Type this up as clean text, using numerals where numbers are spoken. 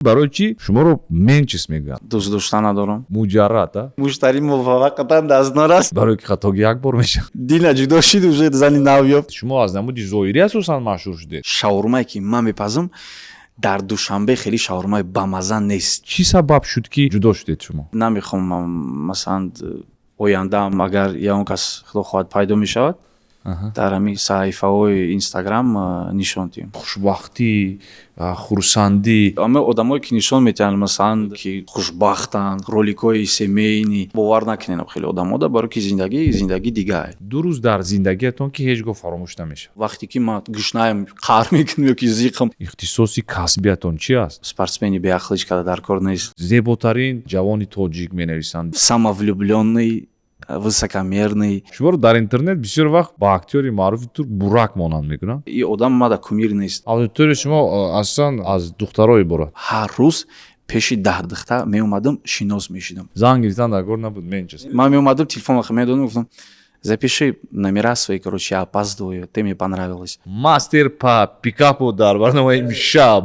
барои чӣ шуморо мен чиз мегӯям? дӯст доштан надорам. Муҷаррад муштари муваффақатан дастнор аст. барои ки хатоги як бор мешавад. Дина ҷудо шид уже зани нав ёфт. шумо аз намуди зоҳирӣ асосан машҳур шудед. шаурмае ки ман мепазам дар душанбе хеле шаурмаи бамаза нест. чӣ сабаб шуд ки ҷудо шудед шумо? намехоҳам масалан ояндаам агар ягон кас худо хоҳад пайдо мешавад дар ҳамин саҳифаҳои инстаграм нишон диҳам. хушбахтӣ, хурсандӣ. ҳама одамое ки нишон метиҳанд масалан ки хушбахтанд, роликҳои семейни бовар накунед хеле одамода барои ки зиндагӣ дигар. ду рӯз дар зиндагиятон ки ҳеҷ гоҳ фаромӯш намешавад. вақте ки ман гӯшнаем қаҳр мекунам ёки зиқам. ихтисоси касбиятон чи аст? спортсмени беақличка дар кор нест. зеботарин ҷавони тоҷик менависанд. самовлюблённый, высокомерный. шуморо дар интернет бисёр вақт ба актёри маъруфи турк бурак монанд мекунанд. и одам мада кумир нест. аудиторияи шумо асосан аз духтаро иборат. ҳар рӯз пеши 10 духтар меомадам шинос мешидам. занг гирифтан дар кор набуд мен чиз. ман меомадам телефон медодам гуфтам запиши номера свои, короче, я опаздываю, ты мне понравилась. мастер по пикапу дар барномаи имшаб.